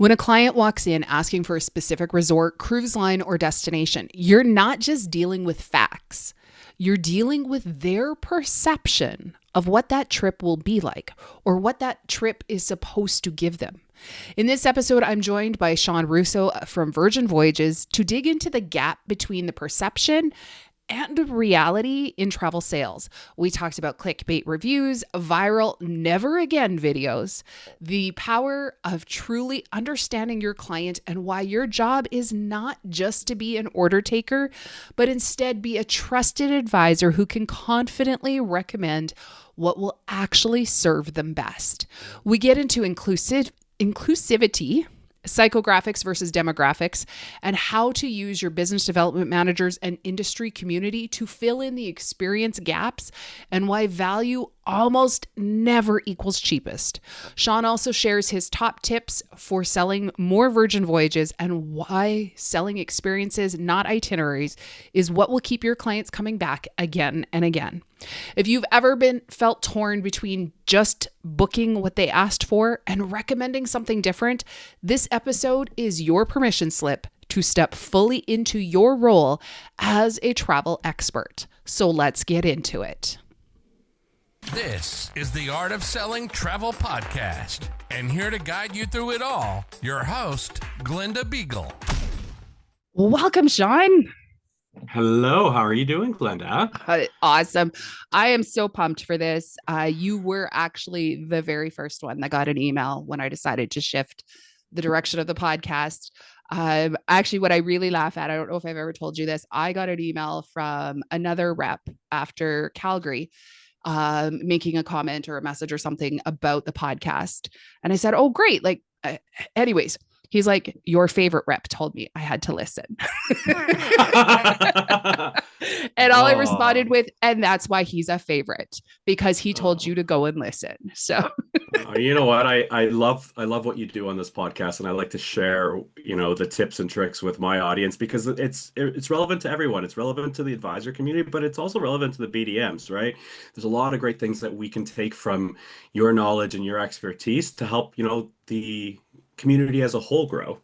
When a client walks in asking for a specific resort, cruise line, or destination, you're not just dealing with facts. You're dealing with their perception of what that trip will be like or what that trip is supposed to give them. In this episode, I'm joined by Russo from Virgin Voyages to dig into the gap between the perception and reality in travel sales. We talked about clickbait reviews, viral never again videos, the power of truly understanding your client and why your job is not just to be an order taker, but instead be a trusted advisor who can confidently recommend what will actually serve them best. We get into inclusivity, psychographics versus demographics, and how to use your business development managers and industry community to fill in the experience gaps, and why value almost never equals cheapest. Sean also shares his top tips for selling more Virgin Voyages and why selling experiences, not itineraries, is what will keep your clients coming back again and again. If you've ever felt torn between just booking what they asked for and recommending something different, this episode is your permission slip to step fully into your role as a travel expert. So let's get into it. This is the Art of Selling Travel Podcast, and here to guide you through it all, your host, Glenda Beagle. Welcome, Sean. Hello, how are you doing, Glenda? Awesome. I am so pumped for this. You were actually the very first one that got an email when I decided to shift the direction of the podcast. Actually, what I really laugh at, I don't know if I've ever told you this, I got an email from another rep after Calgary, making a comment or a message or something about the podcast. And I said, oh, great. Anyways, he's like, your favorite rep told me I had to listen. And all I responded with, and that's why he's a favorite, because he told you to go and listen. So you know what? I love what you do on this podcast, and I like to share, the tips and tricks with my audience because it's relevant to everyone. It's relevant to the advisor community, but it's also relevant to the BDMs, right? There's a lot of great things that we can take from your knowledge and your expertise to help, the community as a whole grow.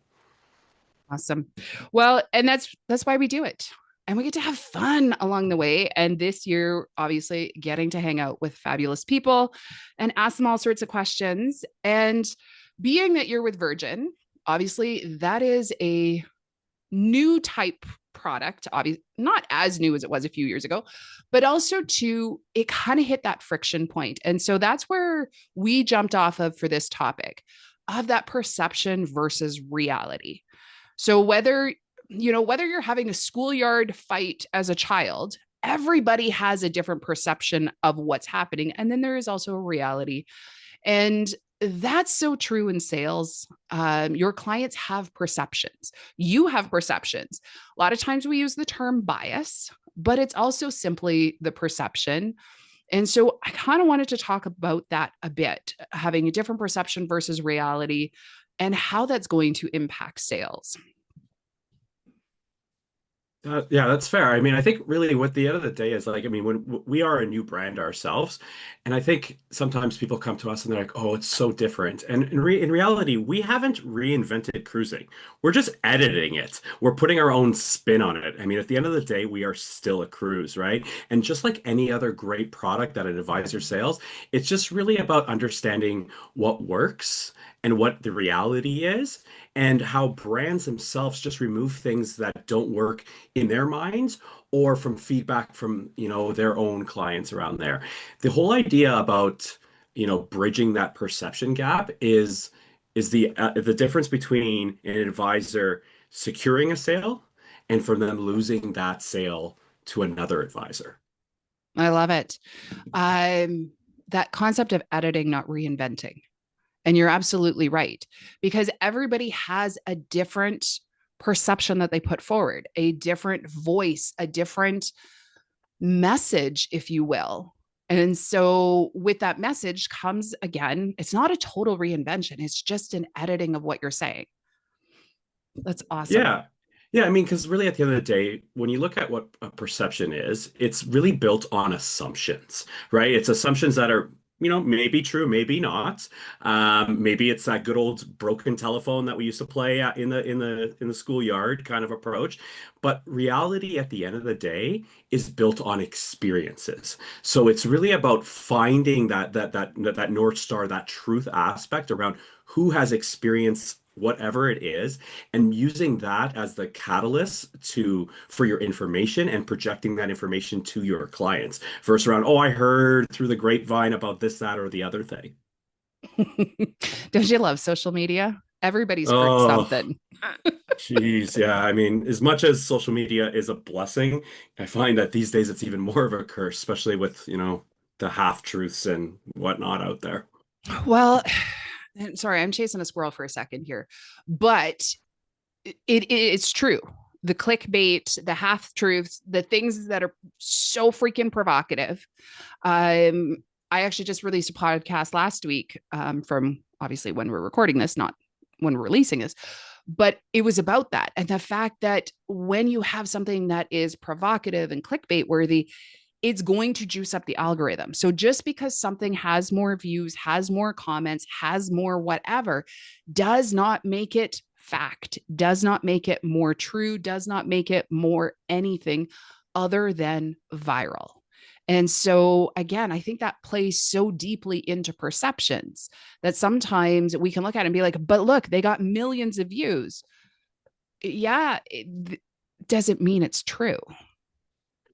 Awesome. Well, and that's why we do it. And we get to have fun along the way. And this year, obviously, getting to hang out with fabulous people and ask them all sorts of questions. And being that you're with Virgin, obviously, that is a new type product, obviously not as new as it was a few years ago, but also it kind of hit that friction point. And so that's where we jumped off of for this topic of that perception versus reality. So whether you're having a schoolyard fight as a child, everybody has a different perception of what's happening. And then there is also a reality. And that's so true in sales. Your clients have perceptions. You have perceptions. A lot of times we use the term bias, but it's also simply the perception. And so I kind of wanted to talk about that a bit, having a different perception versus reality and how that's going to impact sales. Yeah, that's fair. I mean, I think really what the end of the day is when we are a new brand ourselves, and I think sometimes people come to us and they're like, oh, it's so different. And in reality, we haven't reinvented cruising. We're just editing it. We're putting our own spin on it. I mean, at the end of the day, we are still a cruise, right? And just like any other great product that an advisor sells, it's just really about understanding what works and what the reality is, and how brands themselves just remove things that don't work in their minds or from feedback from, their own clients around there. The whole idea about, bridging that perception gap is the difference between an advisor securing a sale and from them losing that sale to another advisor. I love it. That concept of editing, not reinventing. And you're absolutely right, because everybody has a different perception that they put forward, a different voice, a different message, if you will. And so with that message comes, again, it's not a total reinvention. It's just an editing of what you're saying. That's awesome. Yeah. Yeah, I mean, because really at the end of the day, when you look at what a perception is, it's really built on assumptions, right? It's assumptions that are maybe true, maybe not. Maybe it's that good old broken telephone that we used to play in the schoolyard kind of approach. But reality at the end of the day is built on experiences. So it's really about finding that North Star, that truth aspect around who has experienced whatever it is, and using that as the catalyst to for your information and projecting that information to your clients versus around, oh, I heard through the grapevine about this, that, or the other thing. Don't you love social media? Everybody's heard Oh, something. geez. Yeah. I mean, as much as social media is a blessing, I find that these days it's even more of a curse, especially with, the half truths and whatnot out there. Well, sorry, I'm chasing a squirrel for a second here, but it's true. The clickbait, the half truths, the things that are so freaking provocative. I actually just released a podcast last week, from obviously when we're recording this, not when we're releasing this, but it was about that. And the fact that when you have something that is provocative and clickbait worthy, it's going to juice up the algorithm. So just because something has more views, has more comments, has more whatever, does not make it fact, does not make it more true, does not make it more anything other than viral. And so, again, I think that plays so deeply into perceptions that sometimes we can look at it and be like, but look, they got millions of views. Yeah, it doesn't mean it's true.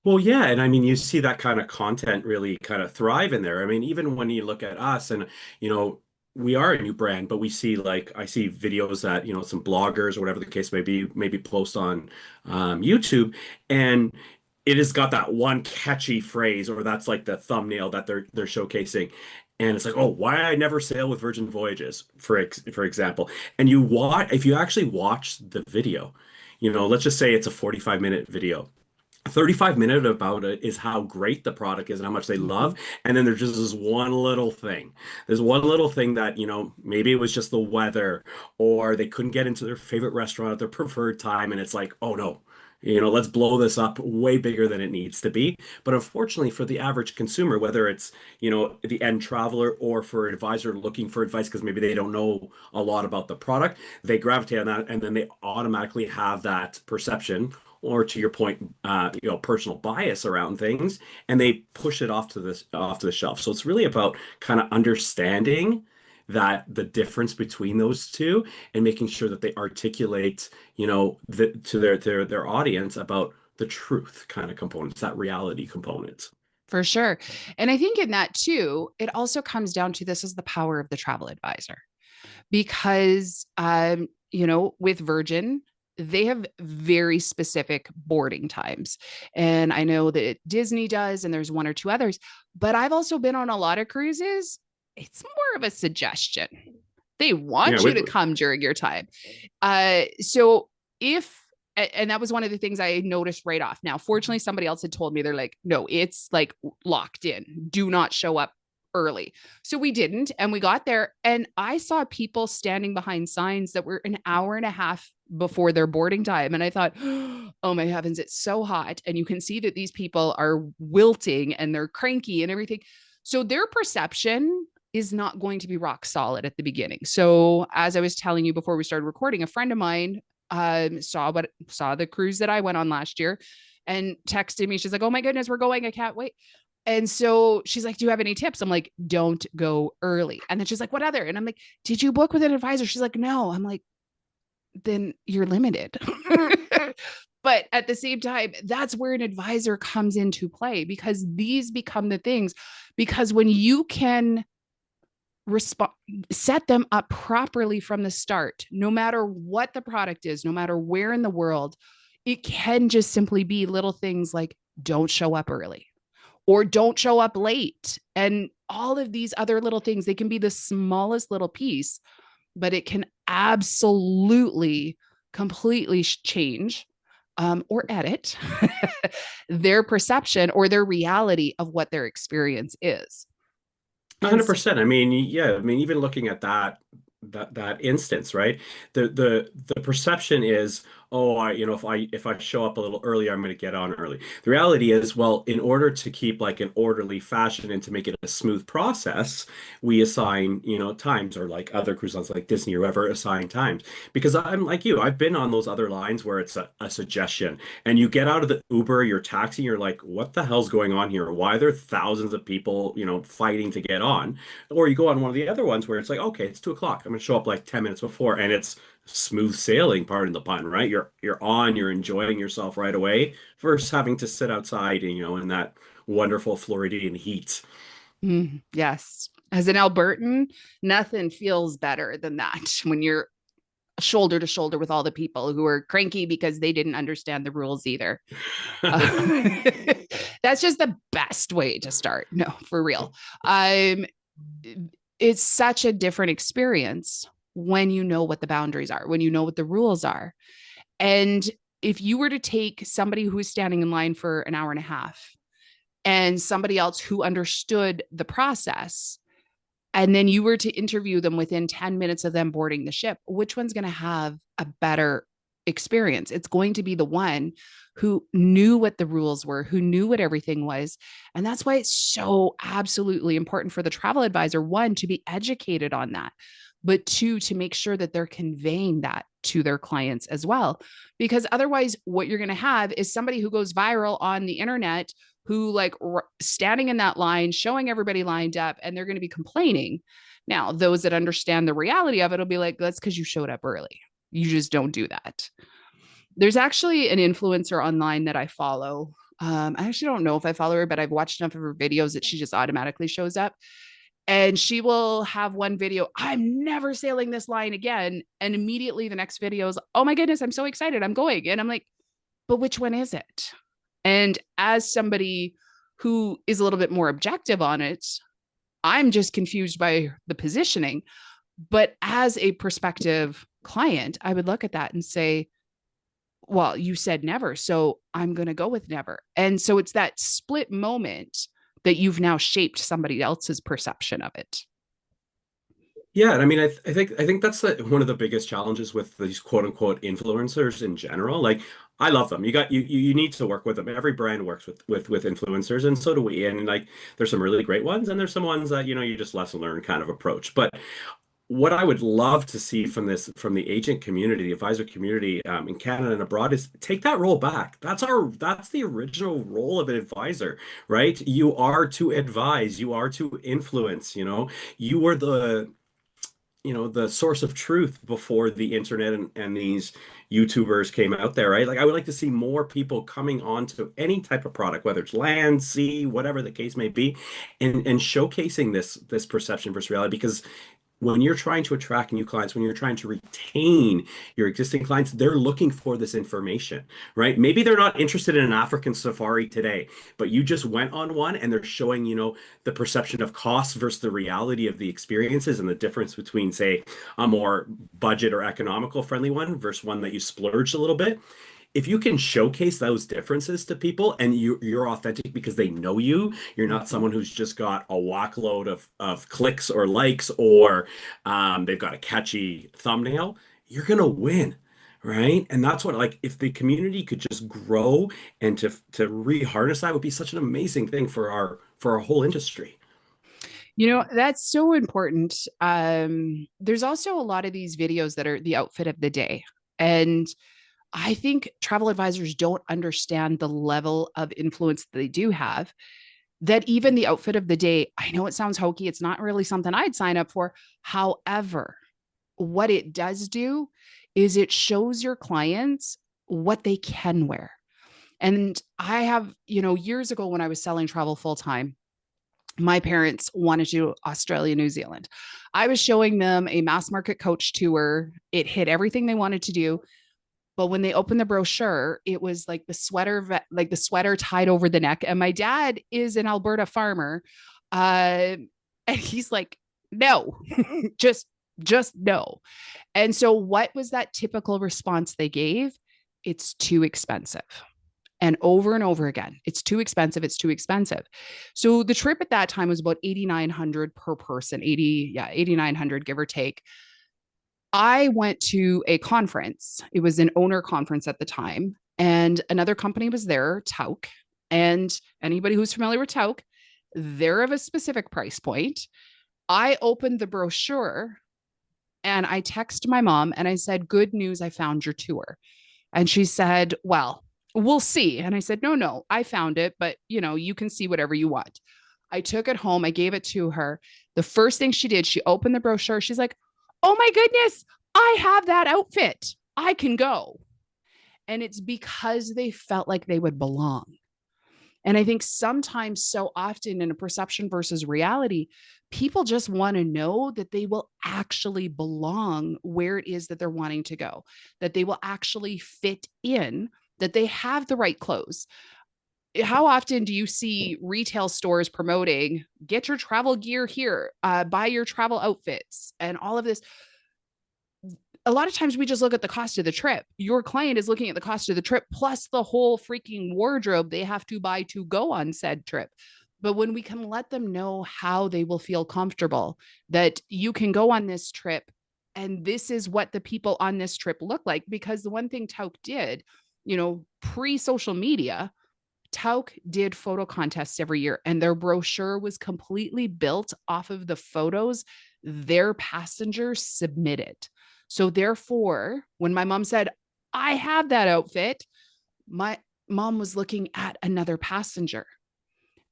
Well, yeah, and I mean, you see that kind of content really kind of thrive in there. I mean, even when you look at us and, you know, we are a new brand, but we see like I see videos that, some bloggers or whatever the case may be, maybe post on YouTube, and it has got that one catchy phrase, or that's like the thumbnail that they're showcasing. And it's like, oh, why I never sail with Virgin Voyages, for example. And if you actually watch the video, let's just say it's a 45-minute video. 35 minutes about it is how great the product is and how much they Mhm. love. And then there's just this one little thing. There's one little thing that, maybe it was just the weather or they couldn't get into their favorite restaurant at their preferred time. And it's like, oh no, let's blow this up way bigger than it needs to be. But unfortunately, for the average consumer, whether it's, the end traveler or for an advisor looking for advice because maybe they don't know a lot about the product, they gravitate on that and then they automatically have that perception or to your point, personal bias around things, and they push it off to the shelf. So it's really about kind of understanding that the difference between those two and making sure that they articulate, to their audience about the truth kind of components, that reality component. For sure. And I think in that too, it also comes down to this is the power of the travel advisor because, with Virgin, they have very specific boarding times. And I know that Disney does, and there's one or two others, but I've also been on a lot of cruises. It's more of a suggestion. They Yeah, want you with to come during your time. So if and that was one of the things I noticed right off. Now, fortunately, somebody else had told me they're like, no, it's like locked in. Do not show up early. So we didn't. And we got there and I saw people standing behind signs that were an hour and a half before their boarding time. And I thought, oh my heavens, it's so hot. And you can see that these people are wilting and they're cranky and everything. So their perception is not going to be rock solid at the beginning. So as I was telling you before we started recording, a friend of mine saw the cruise that I went on last year and texted me. She's like, "Oh my goodness, we're going. I can't wait." And so she's like, "Do you have any tips?" I'm like, "Don't go early." And then she's like, "What other?" And I'm like, "Did you book with an advisor?" She's like, "No." I'm like, "Then you're limited." But at the same time, that's where an advisor comes into play because these become the things. Because when you can respond, set them up properly from the start, no matter what the product is, no matter where in the world, it can just simply be little things like don't show up early or don't show up late. And all of these other little things, they can be the smallest little piece, but it can absolutely completely change, or edit their perception or their reality of what their experience is. And so, 100%. I mean, yeah, I mean, even looking at that instance, right? The perception is, oh, if I show up a little earlier, I'm going to get on early. The reality is, well, in order to keep like an orderly fashion and to make it a smooth process, we assign, times, or like other cruise lines like Disney or whoever assign times. Because I'm like you, I've been on those other lines where it's a suggestion and you get out of the Uber, your taxi, you're like, what the hell's going on here? Why are there thousands of people, fighting to get on? Or you go on one of the other ones where it's like, okay, it's 2 o'clock. I'm going to show up like 10 minutes before, and it's smooth sailing, pardon the pun, right? You're enjoying yourself right away versus having to sit outside, in that wonderful Floridian heat. Yes. As an Albertan, nothing feels better than that when you're shoulder to shoulder with all the people who are cranky because they didn't understand the rules either. Uh, that's just the best way to start. No, for real. It's such a different experience when you know what the boundaries are, when you know what the rules are. And if you were to take somebody who is standing in line for an hour and a half and somebody else who understood the process, and then you were to interview them within 10 minutes of them boarding the ship, which one's going to have a better experience? It's going to be the one who knew what the rules were, who knew what everything was. And that's why it's so absolutely important for the travel advisor, one, to be educated on that, but two, to make sure that they're conveying that to their clients as well. Because otherwise, what you're going to have is somebody who goes viral on the internet who like standing in that line, showing everybody lined up, and they're going to be complaining. Now, those that understand the reality of it will be like, that's because you showed up early. You just don't do that. There's actually an influencer online that I follow. I actually don't know if I follow her, but I've watched enough of her videos that she just automatically shows up. And she will have one video, I'm never sailing this line again. And immediately the next video is, oh my goodness, I'm so excited. I'm going. And I'm like, but which one is it? And as somebody who is a little bit more objective on it, I'm just confused by the positioning. But as a prospective client, I would look at that and say, well, you said never, so I'm going to go with never. And so it's that split moment that you've now shaped somebody else's perception of it. Yeah, and I mean, I think that's one of the biggest challenges with these quote unquote influencers in general. Like, I love them. You need to work with them. Every brand works with influencers, and so do we. And like, there's some really great ones, and there's some ones that you just lesson learn kind of approach. But what I would love to see from the agent community, the advisor community, in Canada and abroad, is take that role back. That's the original role of an advisor, right? You are to advise, you are to influence. You are the source of truth before the internet and these YouTubers came out there, right? Like, I would like to see more people coming onto any type of product, whether it's land, sea, whatever the case may be, and showcasing this perception versus reality. Because when you're trying to attract new clients, when you're trying to retain your existing clients, they're looking for this information, right? Maybe they're not interested in an African safari today, but you just went on one and they're showing, the perception of cost versus the reality of the experiences and the difference between, say, a more budget or economical friendly one versus one that you splurged a little bit. If you can showcase those differences to people and you're authentic because they know you're not someone who's just got a walkload of clicks or likes, or they've got a catchy thumbnail, you're gonna win, right? And that's what, like, if the community could just grow and to re-harness that would be such an amazing thing for our whole industry. That's so important. There's also a lot of these videos that are the outfit of the day. And I think travel advisors don't understand the level of influence they do have, that even the outfit of the day, I know it sounds hokey. It's not really something I'd sign up for. However, what it does do is it shows your clients what they can wear. And I have, years ago when I was selling travel full time, my parents wanted to do Australia, New Zealand. I was showing them a mass market coach tour. It hit everything they wanted to do. But when they opened the brochure, it was like like the sweater tied over the neck. And my dad is an Alberta farmer. And he's like, no, just no. And so what was that typical response they gave? It's too expensive. And over again, it's too expensive. It's too expensive. So the trip at that time was about 8,900 per person, 8,900 give or take. I went to a conference. It was an owner conference at the time, and another company was there, Tauk. And anybody who's familiar with Tauk, they're of a specific price point. I opened the brochure and I texted my mom and I said, "Good news, I found your tour." And she said, "Well, we'll see." And I said, "No, no, I found it, but you can see whatever you want." I took it home. I gave it to her. The first thing she did, she opened the brochure. She's like, "Oh my goodness, I have that outfit. I can go." And it's because they felt like they would belong. And I think sometimes, so often in a perception versus reality, people just want to know that they will actually belong where it is that they're wanting to go, that they will actually fit in, that they have the right clothes. How often do you see retail stores promoting, get your travel gear here, buy your travel outfits, and all of this? A lot of times we just look at the cost of the trip. Your client is looking at the cost of the trip plus the whole freaking wardrobe they have to buy to go on said trip. But when we can let them know how they will feel comfortable, that you can go on this trip and this is what the people on this trip look like. Because the one thing Tauk did, pre social media, Tauk did photo contests every year, and their brochure was completely built off of the photos their passengers submitted. So therefore, when my mom said, "I have that outfit," my mom was looking at another passenger.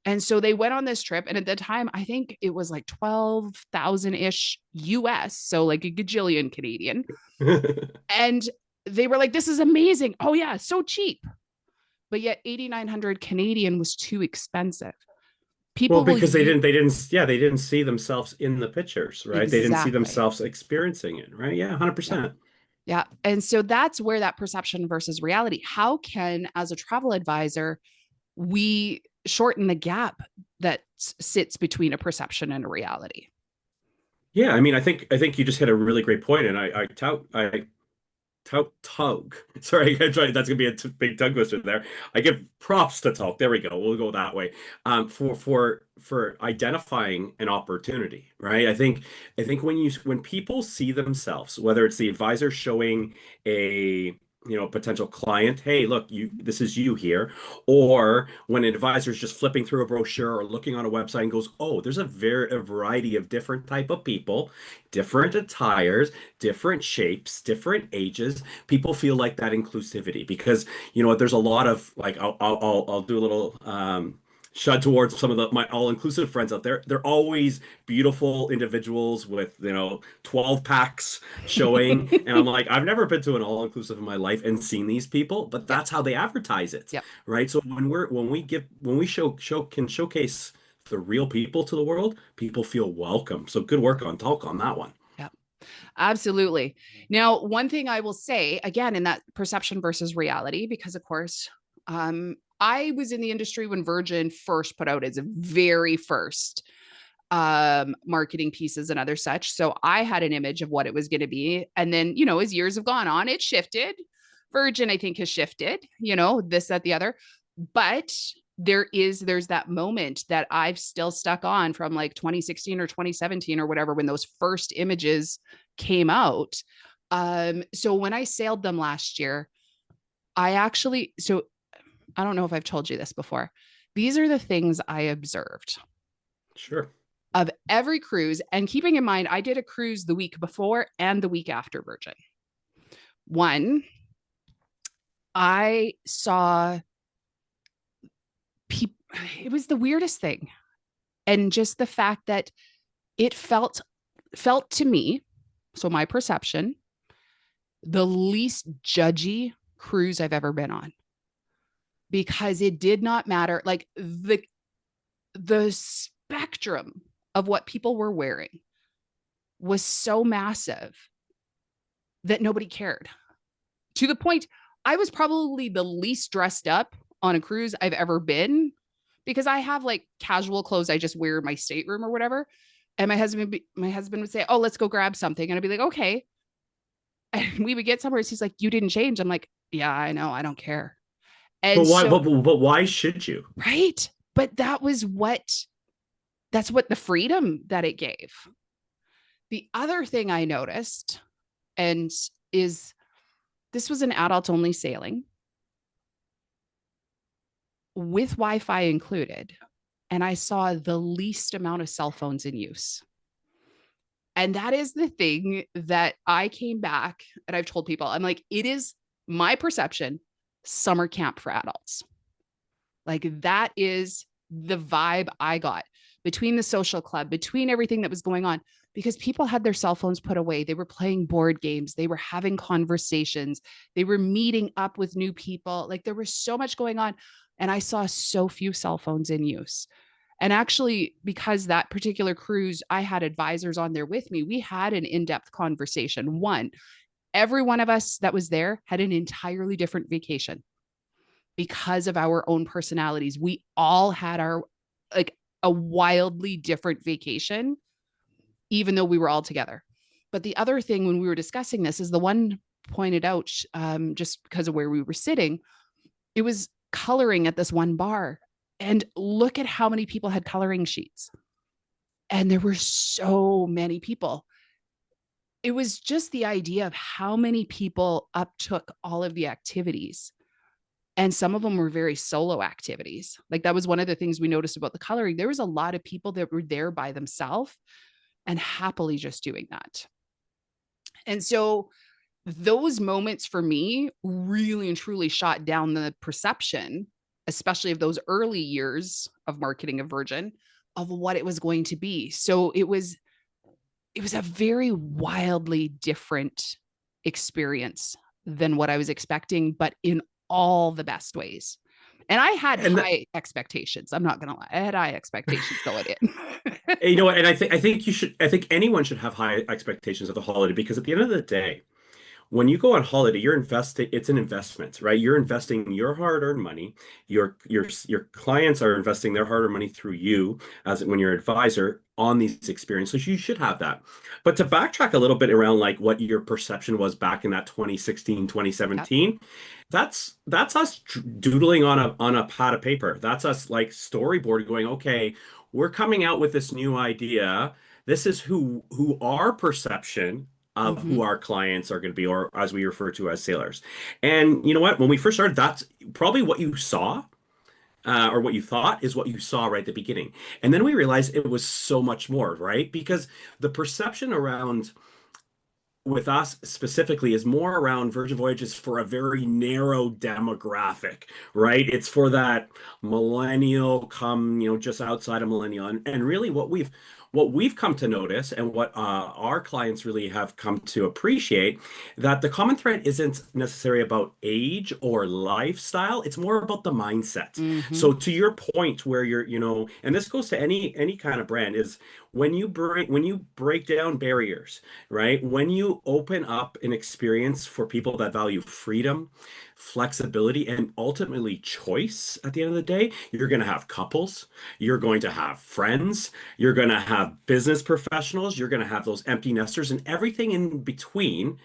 And so they went on this trip. And at the time, I think it was like 12,000 ish US. So like a gajillion Canadian. And they were like, "This is amazing. Oh, yeah, so cheap." But yet 8,900 Canadian was too expensive. Well, People will because use they didn't see themselves in the pictures, right? They didn't see exactly. themselves experiencing it, right? Yeah, Yeah. 100%. Yeah. And so that's where that perception versus reality. How can, as a travel advisor, we shorten the gap that sits between a perception and a reality? Yeah, I mean, I think you just hit a really great point, and I tug. Sorry, that's gonna be a big tongue twister there. I give props to Talk. There we go. We'll go that way. For identifying an opportunity, right? I think when people see themselves, whether it's the advisor showing a potential client, "Hey, look, this is you here," or when an advisor is just flipping through a brochure or looking on a website and goes, "Oh, there's a variety of different type of people, different attires, different shapes, different ages." People feel like that inclusivity because there's a lot of like I'll do a little shut towards some of my all-inclusive friends out there. They're always beautiful individuals with 12 packs showing, and I'm like, I've never been to an all-inclusive in my life and seen these people, but Yep. that's how they advertise it, Yep. right? So when we can showcase the real people to the world, people feel welcome. So good work on Talk on that one. Yep. Absolutely. Now, one thing I will say again in that perception versus reality, because of course, I was in the industry when Virgin first put out its very first marketing pieces and other such. So I had an image of what it was going to be. And then, as years have gone on, it shifted. Virgin, I think, has shifted, this, that, the other. But there's that moment that I've still stuck on from like 2016 or 2017 or whatever, when those first images came out. So when I sailed them last year, so I don't know if I've told you this before. These are the things I observed Sure. of every cruise. And keeping in mind, I did a cruise the week before and the week after Virgin. One, I saw people, it was the weirdest thing. And just the fact that it felt to me, so my perception, the least judgy cruise I've ever been on, because it did not matter. Like the spectrum of what people were wearing was so massive that nobody cared, to the point I was probably the least dressed up on a cruise I've ever been, because I have like casual clothes I just wear in my stateroom or whatever. And my husband would say, "Oh, let's go grab something." And I'd be like, "Okay." And we would get somewhere. He's like, "You didn't change." I'm like, "Yeah, I know. I don't care." But And why? so, But why should you? right. But that's what the freedom that it gave. The other thing I noticed, and is this was an adult only sailing with Wi-Fi included. And I saw the least amount of cell phones in use. And that is the thing that I came back and I've told people, I'm like, it is my perception, summer camp for adults. Like that is the vibe I got between the social club, between everything that was going on, because people had their cell phones put away. They were playing board games. They were having conversations. They were meeting up with new people. Like there was so much going on. And I saw so few cell phones in use. And actually, because that particular cruise, I had advisors on there with me. We had an in-depth conversation. One, every one of us that was there had an entirely different vacation because of our own personalities. We all had our like a wildly different vacation, even though we were all together. But the other thing when we were discussing this is the one pointed out, just because of where we were sitting, it was coloring at this one bar. And look at how many people had coloring sheets. And there were so many people. It was just the idea of how many people uptook all of the activities. And some of them were very solo activities. Like that was one of the things we noticed about the coloring. There was a lot of people that were there by themselves and happily just doing that. And so those moments for me really and truly shot down the perception, especially of those early years of marketing of Virgin, of what it was going to be. So it was a very wildly different experience than what I was expecting, but in all the best ways. And I had high expectations. I'm not going to lie. I had high expectations going in. You know what? And I think anyone should have high expectations of the holiday, because at the end of the day, when you go on holiday, you're investing, it's an investment, right? You're investing your hard-earned money. Your clients are investing their hard-earned money through you as when you're an advisor on these experiences. You should have that. But to backtrack a little bit around like what your perception was back in that 2016, 2017, yep. That's us doodling on a pad of paper. That's us like storyboard going, okay, we're coming out with this new idea. This is who our perception of who our clients are going to be, or as we refer to as sailors. And you know what? When we first started, that's probably what you saw, or what you thought is what you saw right at the beginning. And then we realized it was so much more, right? Because the perception around with us specifically is more around Virgin Voyages for a very narrow demographic, right? It's for that millennial just outside of millennial. And really what we've come to notice, and what our clients really have come to appreciate, that the common thread isn't necessarily about age or lifestyle. It's more about the mindset. So to your point where and this goes to any kind of brand, is when you break down barriers, right? When you open up an experience for people that value freedom, flexibility, and ultimately choice at the end of the day, you're going to have couples, you're going to have friends, you're going to have business professionals, you're going to have those empty nesters and everything in between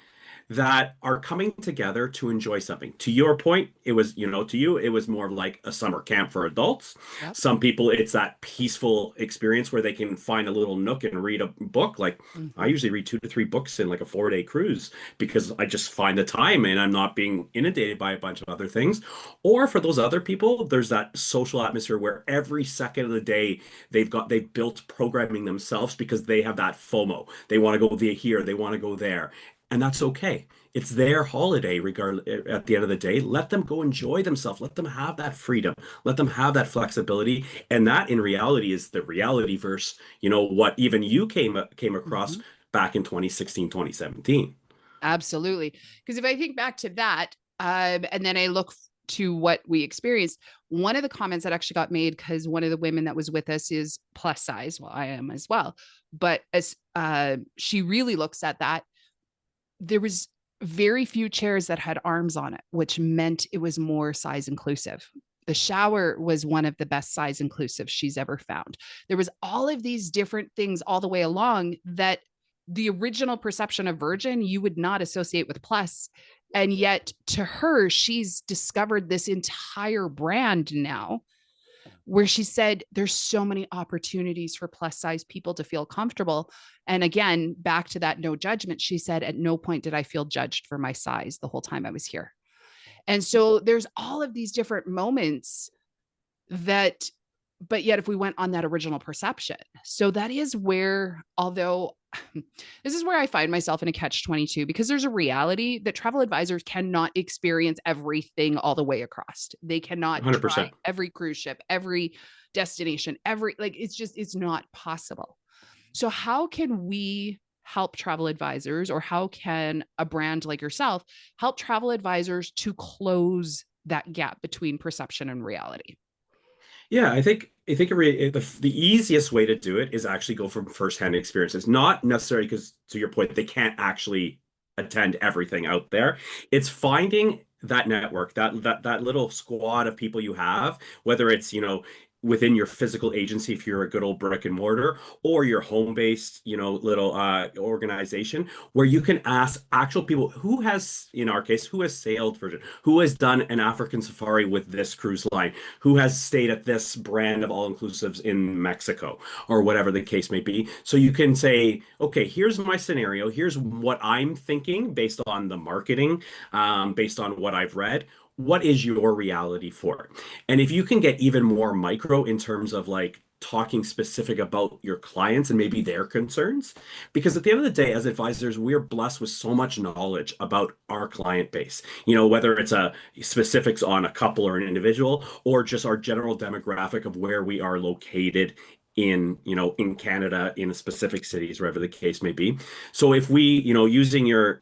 that are coming together to enjoy something. To your point, it was, to you, it was more like a summer camp for adults. Yep. Some people, it's that peaceful experience where they can find a little nook and read a book. Like I usually read 2 to 3 books in like a 4-day cruise because I just find the time and I'm not being inundated by a bunch of other things. Or for those other people, there's that social atmosphere where every second of the day they've built programming themselves because they have that FOMO. They want to go here, they want to go there. And that's okay. It's their holiday, regardless. At the end of the day, let them go enjoy themselves. Let them have that freedom. Let them have that flexibility. And that, in reality, is the reality versus, what even you came across back in 2016, 2017. Absolutely. Because if I think back to that, and then I look to what we experienced, one of the comments that actually got made, because one of the women that was with us is plus size. Well, I am as well. But as she really looks at that, there was very few chairs that had arms on it, which meant it was more size inclusive. The shower was one of the best size inclusive she's ever found. There was all of these different things all the way along that the original perception of Virgin you would not associate with plus. And yet to her, she's discovered this entire brand now where she said there's so many opportunities for plus size people to feel comfortable. And again, back to that no judgment, she said, at no point did I feel judged for my size the whole time I was here. And so there's all of these different moments that, but yet if we went on that original perception. So that is where, although this is where I find myself in a catch 22, because there's a reality that travel advisors cannot experience everything all the way across. They cannot try 100%. every cruise ship, every destination, every, like, it's just, it's not possible. So how can we help travel advisors, or how can a brand like yourself help travel advisors to close that gap between perception and reality? Yeah, I think the easiest way to do it is actually go from firsthand experiences. Not necessarily because, to your point, they can't actually attend everything out there. It's finding that network, that little squad of people you have, whether it's, within your physical agency, if you're a good old brick and mortar, or your home-based, little organization, where you can ask actual people who has, in our case, who has sailed for, who has done an African safari with this cruise line, who has stayed at this brand of all-inclusives in Mexico, or whatever the case may be. So you can say, okay, here's my scenario. Here's what I'm thinking based on the marketing, based on what I've read. What is your reality for it? And if you can get even more micro in terms of like talking specific about your clients and maybe their concerns, because at the end of the day, as advisors, we're blessed with so much knowledge about our client base, whether it's a specifics on a couple or an individual, or just our general demographic of where we are located in Canada, in specific cities, wherever the case may be. So if we, using your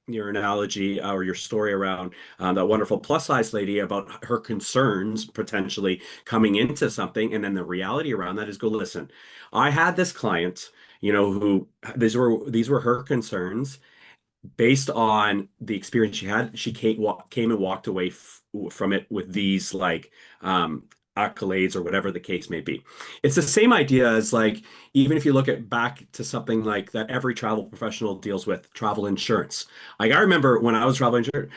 analogy, or your story around that wonderful plus size lady about her concerns potentially coming into something, and then the reality around that is, go, listen, I had this client, who these were her concerns. Based on the experience she had, she came and walked away from it with these, like, accolades, or whatever the case may be. It's the same idea as, like, even if you look at back to something like that every travel professional deals with, travel insurance. Like, I remember when I was traveling insurance,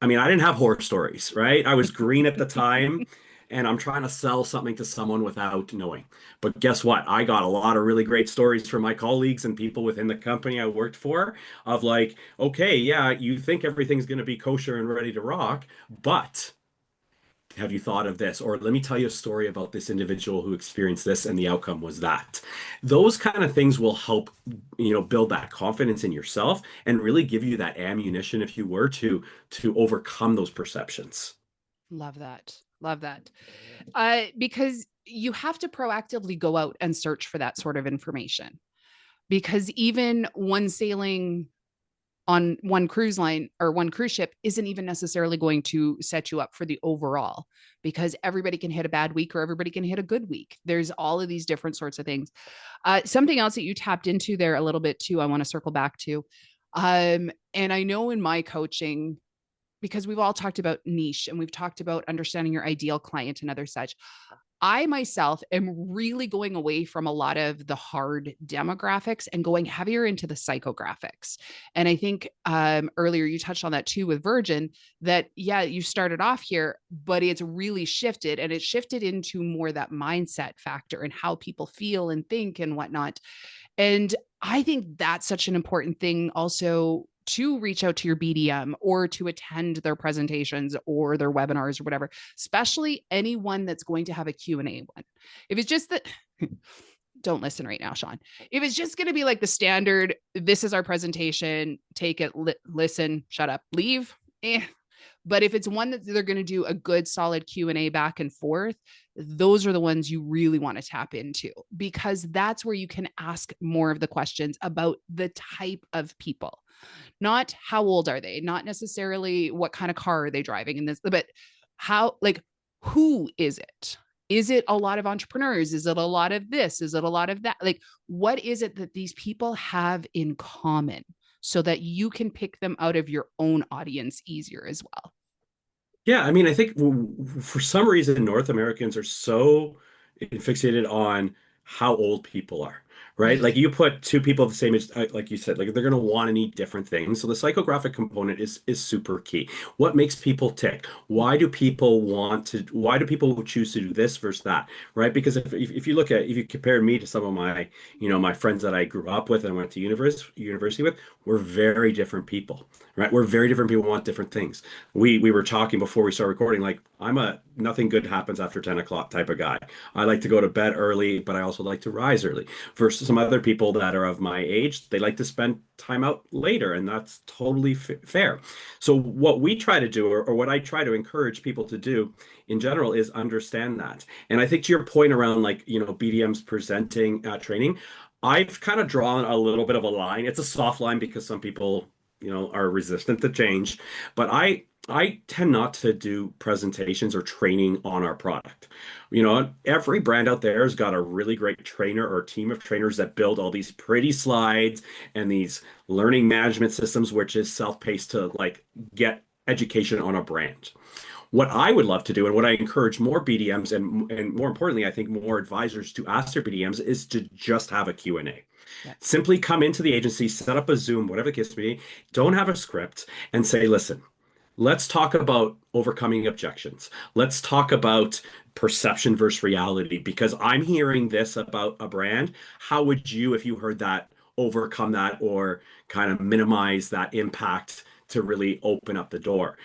I mean, I didn't have horror stories, right? I was green at the time, and I'm trying to sell something to someone without knowing. But guess what? I got a lot of really great stories from my colleagues and people within the company I worked for, of like, okay, yeah, you think everything's going to be kosher and ready to rock, but have you thought of this? Or let me tell you a story about this individual who experienced this and the outcome was that. Those kind of things will help, build that confidence in yourself and really give you that ammunition, if you were to overcome those perceptions. Love that. Love that. Because you have to proactively go out and search for that sort of information. Because even one sailing on one cruise line or one cruise ship isn't even necessarily going to set you up for the overall, because everybody can hit a bad week or everybody can hit a good week. There's all of these different sorts of things. Something else that you tapped into there a little bit too, I want to circle back to. And I know in my coaching, because we've all talked about niche and we've talked about understanding your ideal client and other such. I myself am really going away from a lot of the hard demographics and going heavier into the psychographics. And I think earlier you touched on that too with Virgin, that, yeah, you started off here, but it's really shifted, and it's shifted into more that mindset factor and how people feel and think and whatnot. And I think that's such an important thing also, to reach out to your BDM or to attend their presentations or their webinars or whatever, especially anyone that's going to have a Q&A one. If it's just that, don't listen right now, Sean. If it's just going to be like the standard, this is our presentation, take it, listen, shut up, leave. But if it's one that they're going to do a good solid Q&A back and forth, those are the ones you really want to tap into, because that's where you can ask more of the questions about the type of people. Not how old are they, not necessarily what kind of car are they driving in this, but how, like, who is it? Is it a lot of entrepreneurs? Is it a lot of this? Is it a lot of that? Like, what is it that these people have in common, so that you can pick them out of your own audience easier as well? Yeah, I mean, I think for some reason North Americans are so fixated on how old people are, right? Like you put two people of the same age, like you said, like they're going to want to need different things. So the psychographic component is super key. What makes people tick? Why do people choose to do this versus that, right? Because if you look at, if you compare me to some of my, my friends that I grew up with and went to university with, we're very different people, right? We're very different people, want different things. We were talking before we started recording, like I'm a nothing good happens after 10 o'clock type of guy. I like to go to bed early, but I also like to rise early. Versus some other people that are of my age, they like to spend time out later, and that's totally fair. So what we try to do, or what I try to encourage people to do in general, is understand that. And I think to your point around like, BDMs presenting training, I've kind of drawn a little bit of a line. It's a soft line because some people, are resistant to change, but I tend not to do presentations or training on our product. Every brand out there has got a really great trainer or team of trainers that build all these pretty slides and these learning management systems, which is self-paced to like get education on a brand. What I would love to do, and what I encourage more BDMs and more importantly, I think more advisors to ask their BDMs, is to just have a Q&A. Yeah. Simply come into the agency, set up a Zoom, whatever the case may be, don't have a script, and say, listen, let's talk about overcoming objections. Let's talk about perception versus reality, because I'm hearing this about a brand. How would you, if you heard that, overcome that or kind of minimize that impact to really open up the door?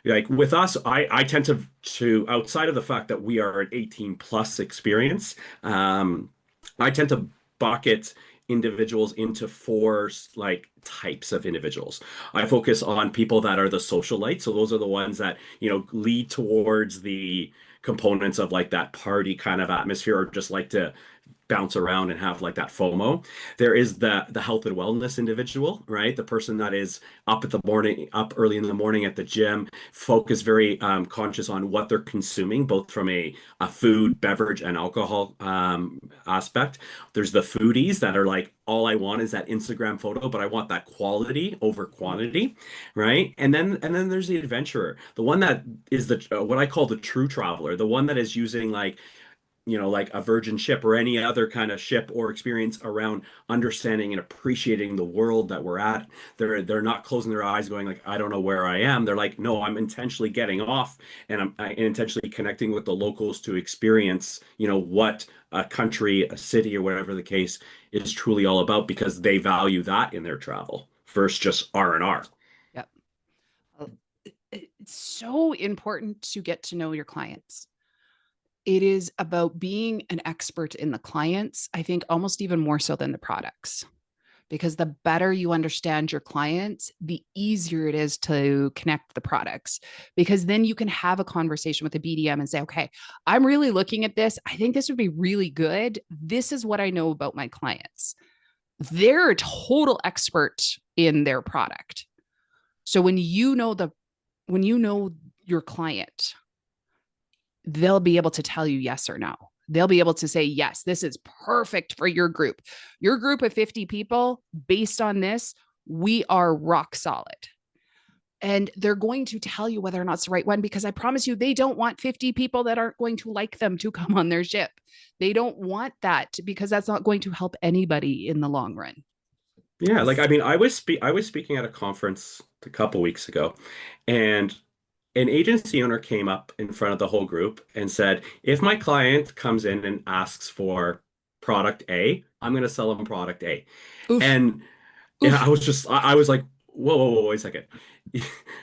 Like with us, I tend to outside of the fact that we are an 18 plus experience, I tend to bucket individuals into four like types of individuals. I focus on people that are the socialites. So those are the ones that, lead towards the components of like that party kind of atmosphere, or just like to bounce around and have like that FOMO. There is the health and wellness individual, right? The person that is up early in the morning at the gym, focus very conscious on what they're consuming, both from a food, beverage, and alcohol aspect. There's the foodies that are like, all I want is that Instagram photo, but I want that quality over quantity, right? And then there's the adventurer, the one that is the what I call the true traveler, the one that is using like like a virgin ship or any other kind of ship or experience around understanding and appreciating the world that we're at. They're not closing their eyes going like, I don't know where I am. They're like, no, I'm intentionally getting off, and I'm intentionally connecting with the locals to experience, what a country, a city, or whatever the case is truly all about, because they value that in their travel versus just R&R. Yep. It's so important to get to know your clients. It is about being an expert in the clients, I think almost even more so than the products, because the better you understand your clients, the easier it is to connect the products, because then you can have a conversation with a BDM and say, okay, I'm really looking at this. I think this would be really good. This is what I know about my clients. They're a total expert in their product. So when you know your client, they'll be able to tell you yes or no. They'll be able to say, yes, this is perfect for your group. Your group of 50 people, based on this, we are rock solid. And they're going to tell you whether or not it's the right one, because I promise you, they don't want 50 people that aren't going to like them to come on their ship. They don't want that, because that's not going to help anybody in the long run. Yeah, like I mean, I was speaking at a conference a couple weeks ago, and an agency owner came up in front of the whole group and said, if my client comes in and asks for product A, I'm going to sell them product A. Oof. And yeah, Oof. I was like, whoa, wait a second.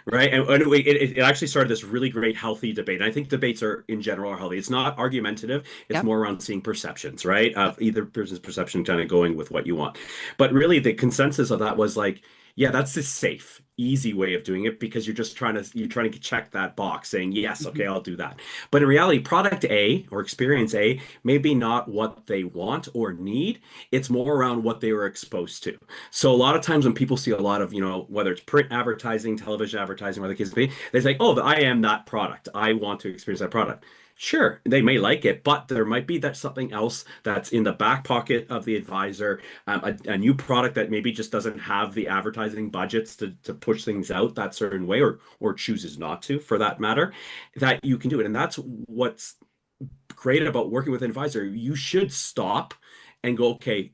Right. And it actually started this really great, healthy debate. And I think debates are in general are healthy. It's not argumentative. It's Yep. more around seeing perceptions, right? Yep. Of either person's perception kind of going with what you want. But really the consensus of that was like, yeah, that's the safe, easy way of doing it, because you're trying to check that box saying, yes, okay, I'll do that. But in reality, product A or experience A may be not what they want or need. It's more around what they were exposed to. So a lot of times when people see a lot of, whether it's print advertising, television advertising, whatever the case may be, they say, oh, I am that product. I want to experience that product. Sure, they may like it, but there might be that something else that's in the back pocket of the advisor, a new product that maybe just doesn't have the advertising budgets to push things out that certain way, or chooses not to, for that matter, that you can do it. And that's what's great about working with an advisor. You should stop and go, okay,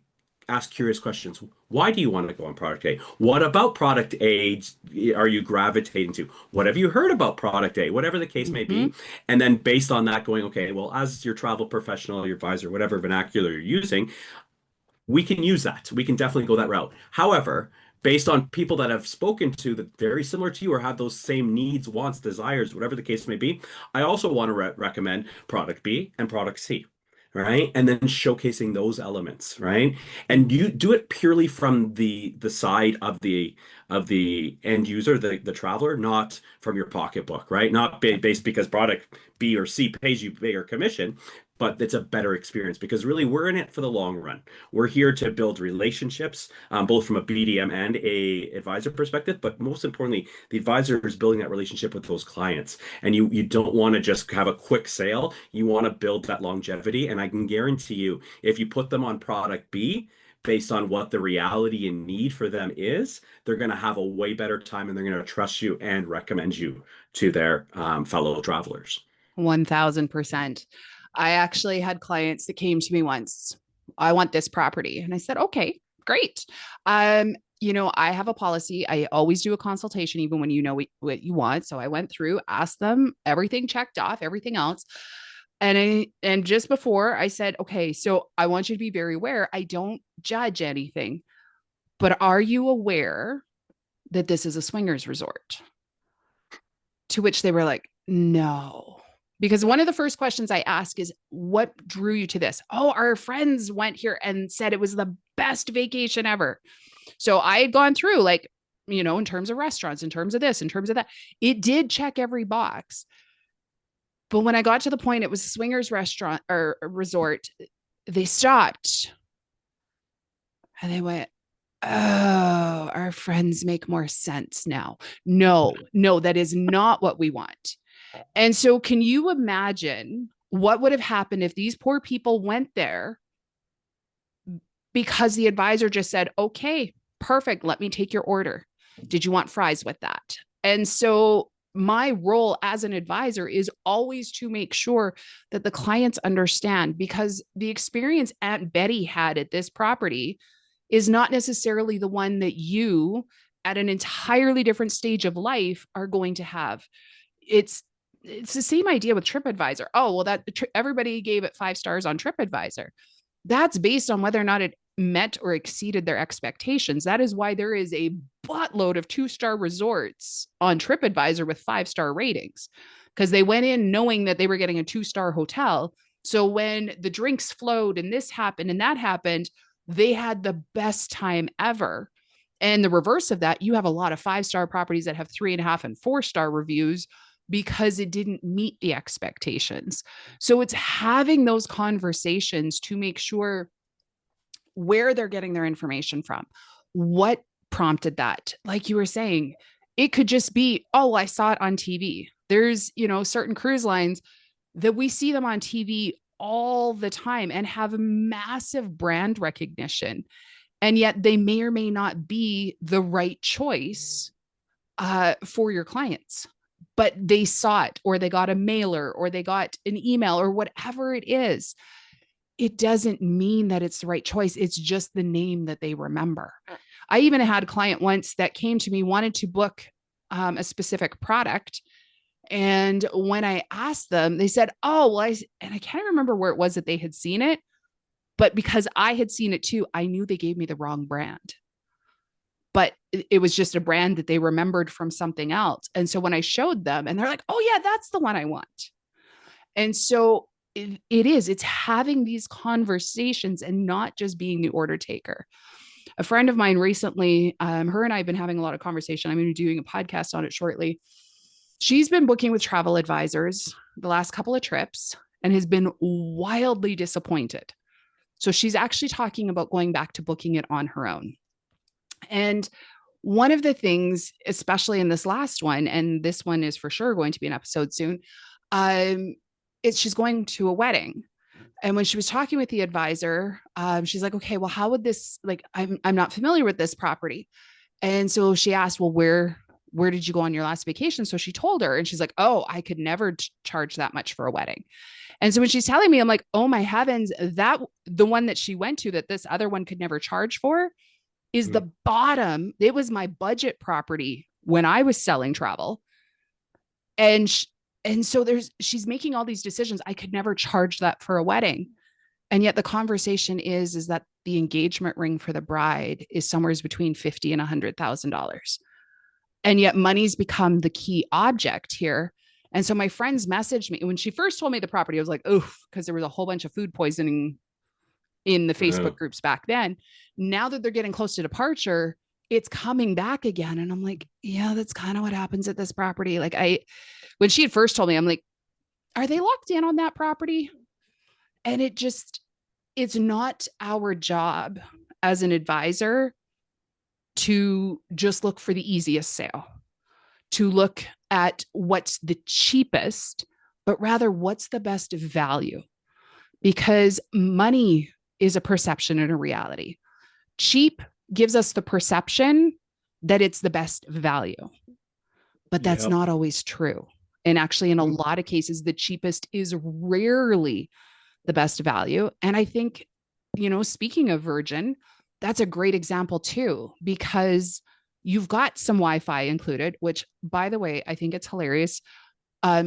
ask curious questions. Why do you want to go on product A? What about product A are you gravitating to? What have you heard about product A? Whatever the case may Mm-hmm. be. And then based on that, going, okay, well, as your travel professional, your advisor, whatever vernacular you're using, we can use that. We can definitely go that route. However, based on people that I've spoken to that very similar to you or have those same needs, wants, desires, whatever the case may be, I also want to recommend product B and product C. Right. And then showcasing those elements, right? And you do it purely from the side of the end user, the traveler, not from your pocketbook, right? Not based because product B or C pays you bigger commission, but it's a better experience because really we're in it for the long run. We're here to build relationships, both from a BDM and a advisor perspective, but most importantly, the advisor is building that relationship with those clients. And you don't want to just have a quick sale. You want to build that longevity. And I can guarantee you, if you put them on product B, based on what the reality and need for them is, they're going to have a way better time and they're going to trust you and recommend you to their fellow travelers. 1000%. I actually had clients that came to me once. I want this property. And I said, okay, great. I have a policy. I always do a consultation, even when you know what you want. So I went through, asked them, everything checked off, everything else. And just before I said, okay, so I want you to be very aware. I don't judge anything, but are you aware that this is a swingers resort? To which they were like, no. Because one of the first questions I ask is, what drew you to this? Oh, our friends went here and said it was the best vacation ever. So I had gone through, like, in terms of restaurants, in terms of this, in terms of that, it did check every box. But when I got to the point, it was a swingers restaurant or resort, they stopped and they went, oh, our friends make more sense now. No, that is not what we want. And so, can you imagine what would have happened if these poor people went there because the advisor just said, okay, perfect, let me take your order. Did you want fries with that? And so, my role as an advisor is always to make sure that the clients understand, because the experience Aunt Betty had at this property is not necessarily the one that you at an entirely different stage of life are going to have. It's the same idea with TripAdvisor. Oh, well, everybody gave it 5 stars on TripAdvisor. That's based on whether or not it met or exceeded their expectations. That is why there is a buttload of 2-star resorts on TripAdvisor with 5-star ratings, because they went in knowing that they were getting a 2-star hotel. So when the drinks flowed and this happened and that happened, they had the best time ever. And the reverse of that, you have a lot of 5-star properties that have 3.5 and 4-star reviews because it didn't meet the expectations. So it's having those conversations to make sure where they're getting their information from, what prompted that. Like you were saying, it could just be, oh, I saw it on TV. There's, certain cruise lines that we see them on TV all the time and have massive brand recognition. And yet they may or may not be the right choice for your clients, but they saw it, or they got a mailer, or they got an email, or whatever it is. It doesn't mean that it's the right choice. It's just the name that they remember. I even had a client once that came to me, wanted to book a specific product. And when I asked them, they said, oh, well, and I can't remember where it was that they had seen it, but because I had seen it too, I knew they gave me the wrong brand. But it was just a brand that they remembered from something else. And so when I showed them, and they're like, oh yeah, that's the one I want. And so it's having these conversations and not just being the order taker. A friend of mine recently, her and I have been having a lot of conversation. I'm going to be doing a podcast on it shortly. She's been booking with travel advisors the last couple of trips and has been wildly disappointed. So she's actually talking about going back to booking it on her own. And one of the things, especially in this last one, and this one is for sure going to be an episode soon, she's going to a wedding. And when she was talking with the advisor, she's like, okay, well, how would this, like, I'm not familiar with this property. And so she asked, well, where where did you go on your last vacation? So she told her, and she's like, oh, I could never charge that much for a wedding. And so when she's telling me, I'm like, oh my heavens, that the one that she went to that this other one could never charge for is Mm. the bottom. It was my budget property when I was selling travel. And and so she's making all these decisions. I could never charge that for a wedding. And yet the conversation is that the engagement ring for the bride is somewhere between $50,000 and $100,000. And yet money's become the key object here. And so my friends messaged me when she first told me the property. I was like, oh, because there was a whole bunch of food poisoning in the Yeah. Facebook groups back then. Now that they're getting close to departure, it's coming back again. And I'm like, yeah, that's kind of what happens at this property. Like when she had first told me, I'm like, are they locked in on that property? And it's not our job as an advisor to just look for the easiest sale, to look at what's the cheapest, but rather what's the best value. Because money is a perception and a reality. Cheap gives us the perception that it's the best value, but that's Yep. not always true. And actually, in a lot of cases, the cheapest is rarely the best value. And I think, speaking of Virgin, that's a great example too, because you've got some Wi-Fi included, which, by the way, I think it's hilarious.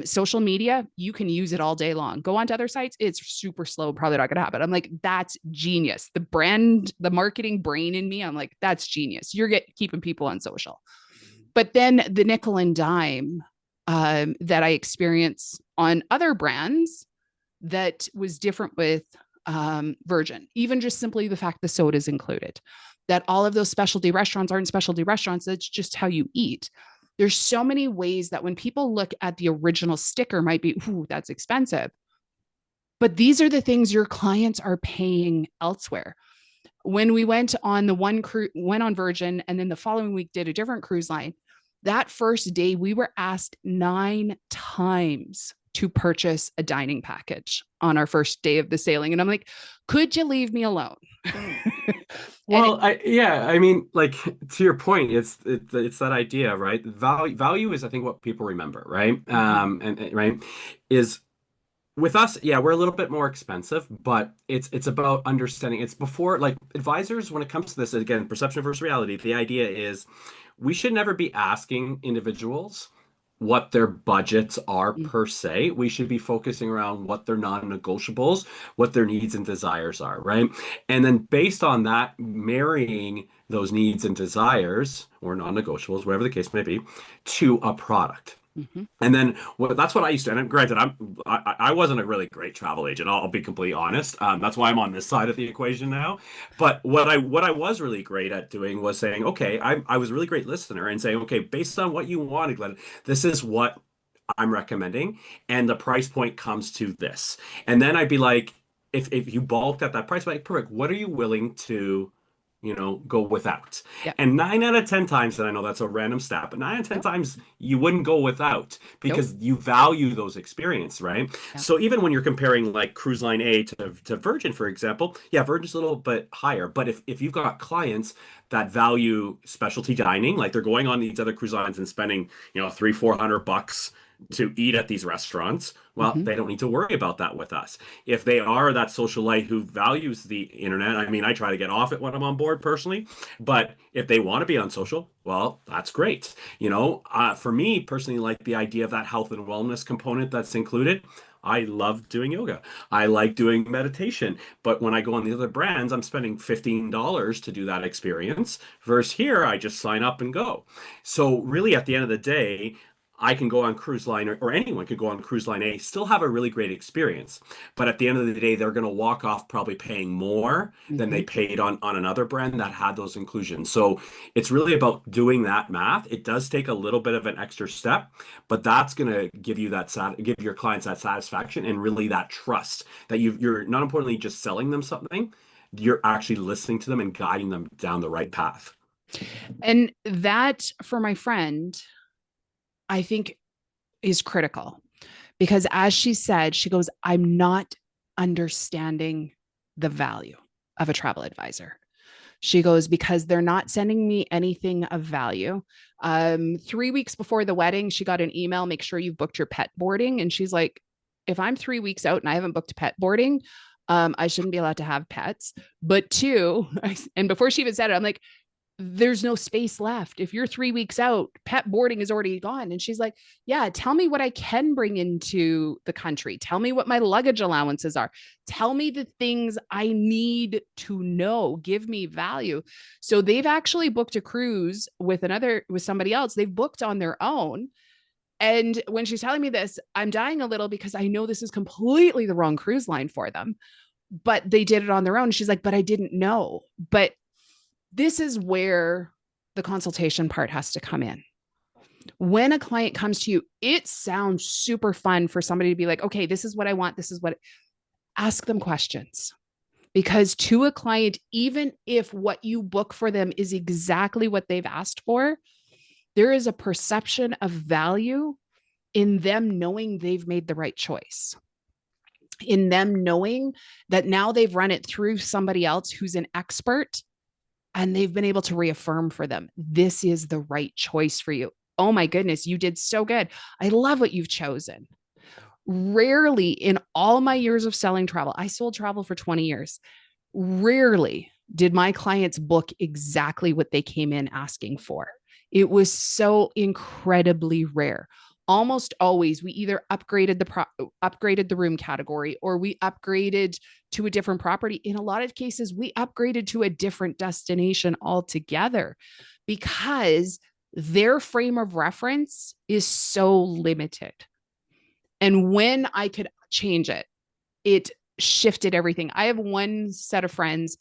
Social media, you can use it all day long. Go onto other sites, it's super slow, probably not gonna happen. I'm like, that's genius. The marketing brain in me, I'm like, that's genius. You're keeping people on social. But then the nickel and dime that I experience on other brands that was different with Virgin, even just simply the fact the soda is included, that all of those specialty restaurants aren't specialty restaurants. That's just how you eat. There's so many ways that when people look at the original sticker might be, ooh, that's expensive. But these are the things your clients are paying elsewhere. When we went on the one cruise, went on Virgin, and then the following week did a different cruise line, that first day we were asked 9 times to purchase a dining package on our first day of the sailing. And I'm like, could you leave me alone? Well, I mean, like to your point, it's that idea, right? Value is, I think, what people remember, right? And right is with us, yeah, we're a little bit more expensive, but it's about understanding. It's before like advisors when it comes to this, again, perception versus reality. The idea is we should never be asking individuals what their budgets are per se. We should be focusing around what their non-negotiables, what their needs and desires are, right? And then based on that, marrying those needs and desires or non-negotiables, whatever the case may be, to a product. Mm-hmm. And then that's what I used to. And granted, I wasn't a really great travel agent. I'll be completely honest. That's why I'm on this side of the equation now. But what I was really great at doing was saying, okay, I was a really great listener and saying, okay, based on what you wanted, Glenn, this is what I'm recommending, and the price point comes to this. And then I'd be like, if you balked at that price, like, perfect. What are you willing to, go without? Yep. And 9 out of 10 times, and I know that's a random stat, but 9 out of 10 times you wouldn't go without because you value those experience, right? Yep. So even when you're comparing like cruise line A to Virgin, for example, yeah, Virgin's a little bit higher. But if you've got clients that value specialty dining, like they're going on these other cruise lines and spending, 300-400 bucks to eat at these restaurants, well, Mm-hmm. they don't need to worry about that with us. If they are that socialite who values the internet, I mean, I try to get off it when I'm on board personally, but if they want to be on social, well, that's great. For me personally, like the idea of that health and wellness component that's included. I love doing yoga. I like doing meditation. But when I go on the other brands, I'm spending $15 to do that experience. Versus here, I just sign up and go. So really, at the end of the day, I can go on cruise line or anyone could go on cruise line A, still have a really great experience. But at the end of the day, they're going to walk off probably paying more than they Mm-hmm. paid on another brand that had those inclusions. So it's really about doing that math. It does take a little bit of an extra step, but that's going to give you give your clients that satisfaction and really that trust that you're not importantly just selling them something, you're actually listening to them and guiding them down the right path. And that for my friend, I think is critical because as she said, she goes, I'm not understanding the value of a travel advisor. She goes, because they're not sending me anything of value. 3 weeks before the wedding, she got an email, make sure you've booked your pet boarding. And she's like, if I'm 3 weeks out and I haven't booked pet boarding, I shouldn't be allowed to have pets. But two, and before she even said it, I'm like, there's no space left. If you're 3 weeks out, pet boarding is already gone. And she's like, yeah, tell me what I can bring into the country. Tell me what my luggage allowances are. Tell me the things I need to know. Give me value. So they've actually booked a cruise with somebody else. They've booked on their own. And when she's telling me this, I'm dying a little because I know this is completely the wrong cruise line for them, but they did it on their own. She's like, but I didn't know. But this is where the consultation part has to come in. When a client comes to you, it sounds super fun for somebody to be like, okay, this is what I want. This is what, ask them questions. Because to a client, even if what you book for them is exactly what they've asked for, there is a perception of value in them knowing they've made the right choice, in them knowing that now they've run it through somebody else who's an expert and they've been able to reaffirm for them, this is the right choice for you. Oh my goodness, you did so good. I love what you've chosen. Rarely in all my years of selling travel, I sold travel for 20 years. Rarely did my clients book exactly what they came in asking for. It was so incredibly rare. Almost always, we either upgraded the room category, or we upgraded to a different property. In a lot of cases, we upgraded to a different destination altogether because their frame of reference is so limited. And when I could change it, it shifted everything. I have one set of friends.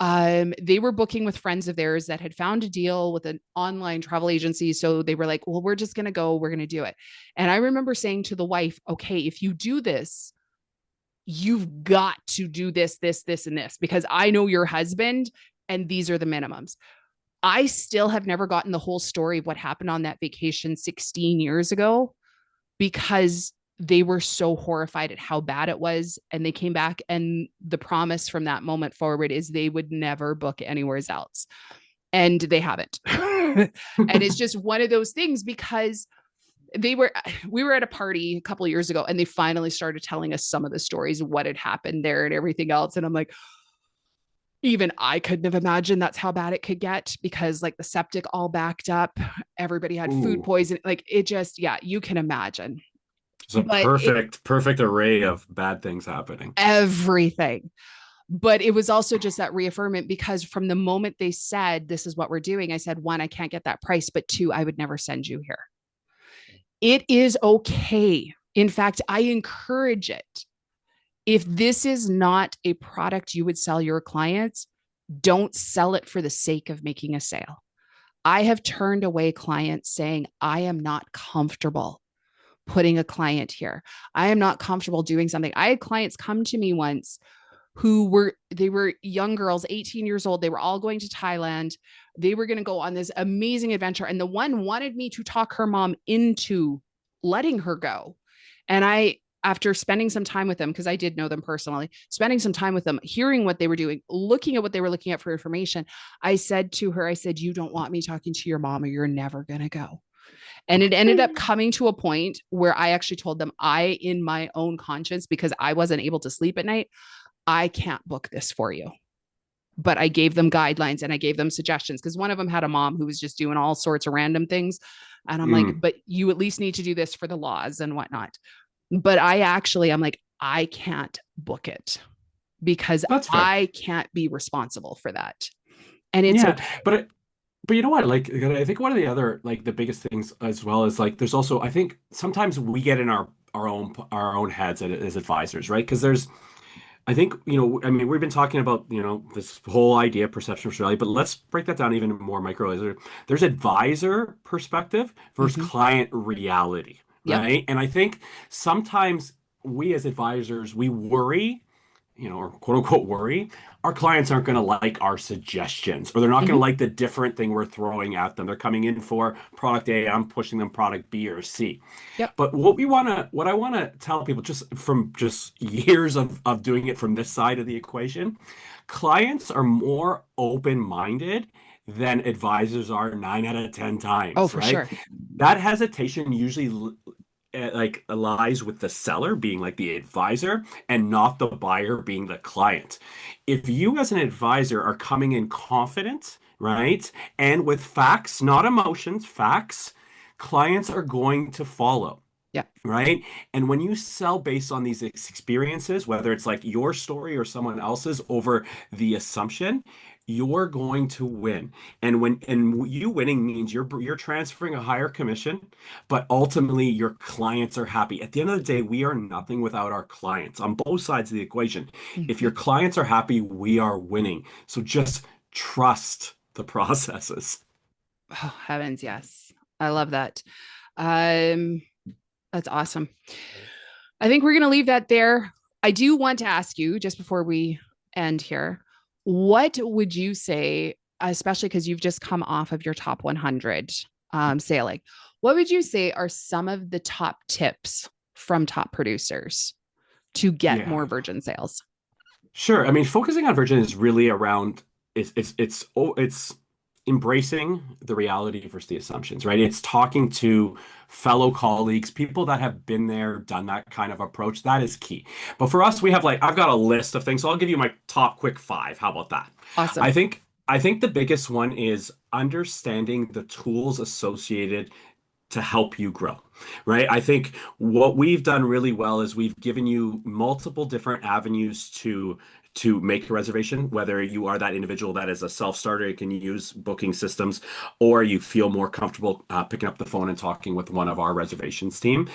They were booking with friends of theirs that had found a deal with an online travel agency. So they were like, well, we're just going to go, we're going to do it. And I remember saying to the wife, okay, if you do this, you've got to do this, and this, because I know your husband and these are the minimums. I still have never gotten the whole story of what happened on that vacation 16 years ago because they were so horrified at how bad it was. And they came back, and the promise from that moment forward is they would never book anywhere else. And they haven't. And it's just one of those things because we were at a party a couple of years ago and they finally started telling us some of the stories of what had happened there and everything else. And I'm like, even I couldn't have imagined that's how bad it could get because like the septic all backed up. Everybody had food poisoning. Like it just, yeah, you can imagine. It's a perfect array of bad things happening. Everything. But it was also just that reaffirmment because from the moment they said, this is what we're doing, I said, one, I can't get that price, but two, I would never send you here. It is okay. In fact, I encourage it. If this is not a product you would sell your clients, don't sell it for the sake of making a sale. I have turned away clients saying, I am not comfortable putting a client here. I am not comfortable doing something. I had clients come to me once who were young girls, 18 years old. They were all going to Thailand. They were going to go on this amazing adventure. And the one wanted me to talk her mom into letting her go. And after spending some time with them, because I did know them personally, spending some time with them, hearing what they were doing, looking at what they were looking at for information, I said to her, you don't want me talking to your mom or you're never going to go. And it ended up coming to a point where I actually told them, in my own conscience, because I wasn't able to sleep at night, I can't book this for you. But I gave them guidelines and I gave them suggestions because one of them had a mom who was just doing all sorts of random things. And I'm like, but you at least need to do this for the laws and whatnot. But I'm like, I can't book it because I can't be responsible for that. And it's okay. But you know what? Like, I think one of the other, like, the biggest things as well is like, there's also, I think sometimes we get in our own heads as advisors, right? Because I think, I mean, we've been talking about, this whole idea of perception of reality, but let's break that down even more micro. There's advisor perspective versus client reality, right? Yep. And I think sometimes we as advisors, we worry or quote unquote worry, our clients aren't going to like our suggestions, or they're not going to Hmm. like the different thing we're throwing at them. They're coming in for product A, I'm pushing them product B or C. Yep. But what I want to tell people, just from just years of doing it from this side of the equation, clients are more open-minded than advisors are 9 out of 10 Oh, times, for right? sure. That hesitation usually like lies with the seller being like the advisor and not the buyer being the client. If you as an advisor are coming in confident, right, and with facts, not emotions, facts, clients are going to follow. Yeah. Right. And when you sell based on these experiences, whether it's like your story or someone else's over the assumption, you're going to win. And you winning means you're transferring a higher commission, but ultimately your clients are happy. At the end of the day, we are nothing without our clients on both sides of the equation. If your Hmm. clients are happy, we are winning. So just trust the processes. Oh, heavens, yes. I love that. Um, that's awesome. I think we're going to leave that there. I do want to ask you just before we end here, what would you say, especially because you've just come off of your top 100 sailing, what would you say are some of the top tips from top producers to get Yeah. more virgin sales? Sure. I mean, focusing on Virgin is really around it's embracing the reality versus the assumptions, right? It's talking to fellow colleagues, people that have been there, done that kind of approach. That is key. But for us, we have like I've got a list of things. So I'll give you my top quick five. How about that? Awesome. I think the biggest one is understanding the tools associated to help you grow, right? I think what we've done really well is we've given you multiple different avenues to make a reservation, whether you are that individual that is a self-starter, you can use booking systems, or you feel more comfortable picking up the phone and talking with one of our reservations team.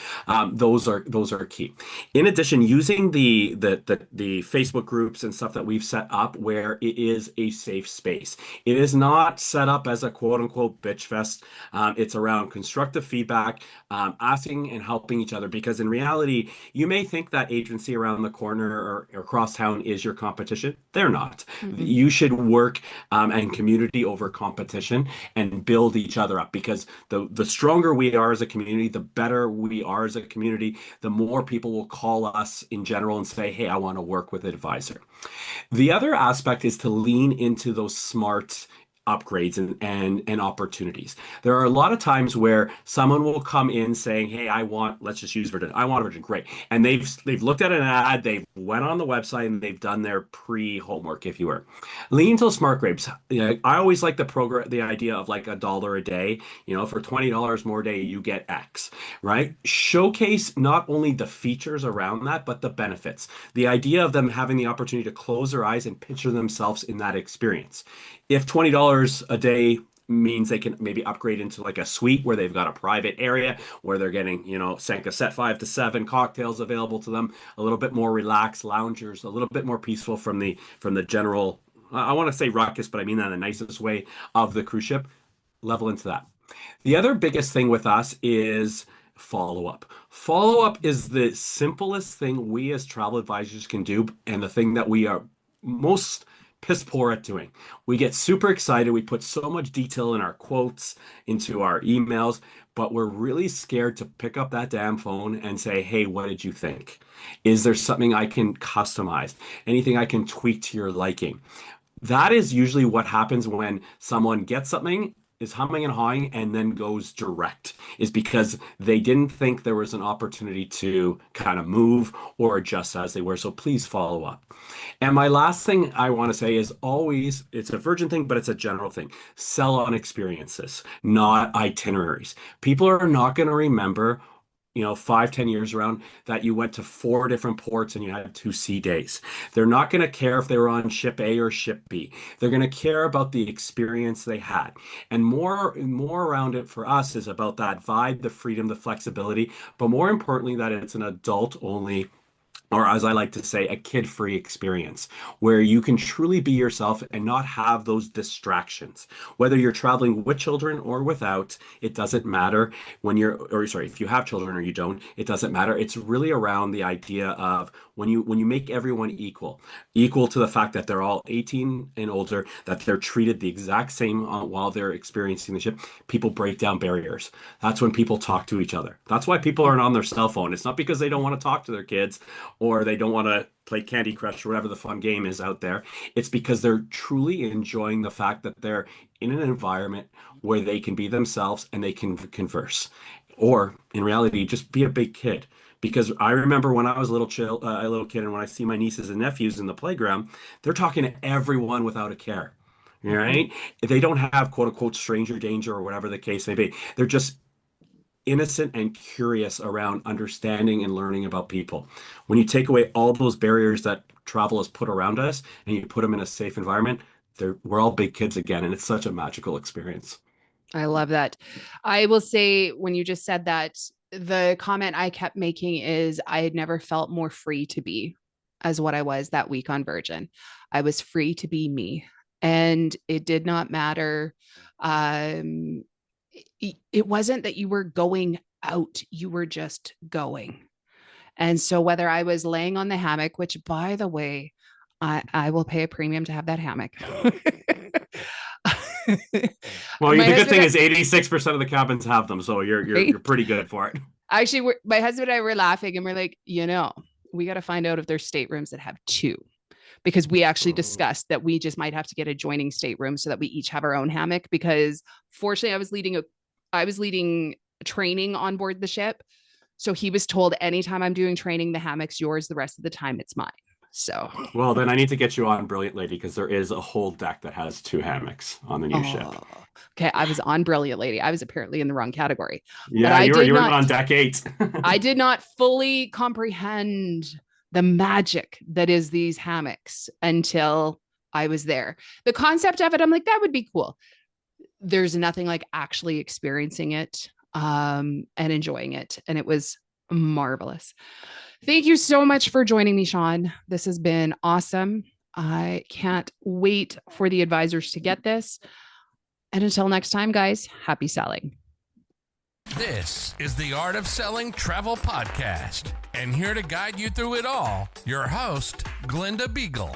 Those are key. In addition, using the Facebook groups and stuff that we've set up where it is a safe space. It is not set up as a quote unquote bitch fest. It's around constructive feedback, asking and helping each other. Because in reality, you may think that agency around the corner or across town is your competition. They're not. Mm-mm. You should work and community over competition and build each other up. Because the stronger we are as a community, the better we are as a community, the more people will call us in general and say, "Hey, I want to work with an advisor." The other aspect is to lean into those smart upgrades and opportunities. There are a lot of times where someone will come in saying, "Hey, I want, let's just use Virgin. I want Virgin." Great. And they've looked at an ad, they've went on the website and they've done their pre-homework, if you were. Lean to smart grapes. I always like the idea of like $1 a day. For $20 more a day, you get X, right? Showcase not only the features around that, but the benefits. The idea of them having the opportunity to close their eyes and picture themselves in that experience. If $20 a day means they can maybe upgrade into like a suite where they've got a private area where they're getting, Sanka set 5 to 7 cocktails available to them, a little bit more relaxed loungers, a little bit more peaceful from the general, I want to say ruckus, but I mean that in the nicest way of the cruise ship, level into that. The other biggest thing with us is follow up. Follow up is the simplest thing we as travel advisors can do, and the thing that we are most piss poor at doing. We get super excited. We put so much detail in our quotes, into our emails, but we're really scared to pick up that damn phone and say, "Hey, what did you think? Is there something I can customize? Anything I can tweak to your liking?" That is usually what happens when someone gets something, is humming and hawing, and then goes direct, is because they didn't think there was an opportunity to kind of move or adjust as they were. So please follow up. And my last thing I want to say is always, it's a Virgin thing, but it's a general thing. Sell on experiences, not itineraries. People are not going to remember 5, 10 years around that you went to 4 different ports and you had 2 sea days. They're not going to care if they were on ship A or ship B. They're going to care about the experience they had. And more around it for us is about that vibe, the freedom, the flexibility, but more importantly, that it's an adult only or as I like to say, a kid-free experience where you can truly be yourself and not have those distractions. Whether you're traveling with children or without, it doesn't matter or sorry, if you have children or you don't, it doesn't matter. It's really around the idea of when you make everyone equal to the fact that they're all 18 and older, that they're treated the exact same while they're experiencing the ship, people break down barriers. That's when people talk to each other. That's why people aren't on their cell phone. It's not because they don't want to talk to their kids or they don't want to play Candy Crush or whatever the fun game is out there. It's because they're truly enjoying the fact that they're in an environment where they can be themselves and they can converse. Or in reality, just be a big kid. Because I remember when I was a little kid, and when I see my nieces and nephews in the playground, they're talking to everyone without a care. Right? They don't have quote unquote stranger danger or whatever the case may be. They're just innocent and curious around understanding and learning about people. When you take away all those barriers that travel has put around us and you put them in a safe environment, we're all big kids again, and it's such a magical experience. I love that. I will say, when you just said that, the comment I kept making is I had never felt more free to be as what I was that week on Virgin. I was free to be me, and it did not matter. It wasn't that you were going out, you were just going. And so whether I was laying on the hammock, which by the way, I will pay a premium to have that hammock. Well, My the good thing husband, is 86% of the cabins have them, so you're right? you're pretty good for it. Actually, my husband and I were laughing and we're like, we got to find out if there's staterooms that have two, because we actually discussed that we just might have to get adjoining staterooms so that we each have our own hammock. Because fortunately, I was leading training on board the ship. So he was told, anytime I'm doing training, the hammock's yours. The rest of the time it's mine. So, Well, then I need to get you on Brilliant Lady because there is a whole deck that has two hammocks on the new ship. oh, okay. I was on Brilliant Lady. I was apparently in the wrong category, but Yeah, you were on deck 8. I did not fully comprehend the magic that is these hammocks until I was there. The concept of it, I'm like, that would be cool. There's nothing like actually experiencing it and enjoying it. And it was marvelous. Thank you so much for joining me, Sean. This has been awesome. I can't wait for the advisors to get this. And until next time, guys, happy selling. This is the Art of Selling Travel Podcast. And here to guide you through it all, your host, Glinda Beagle.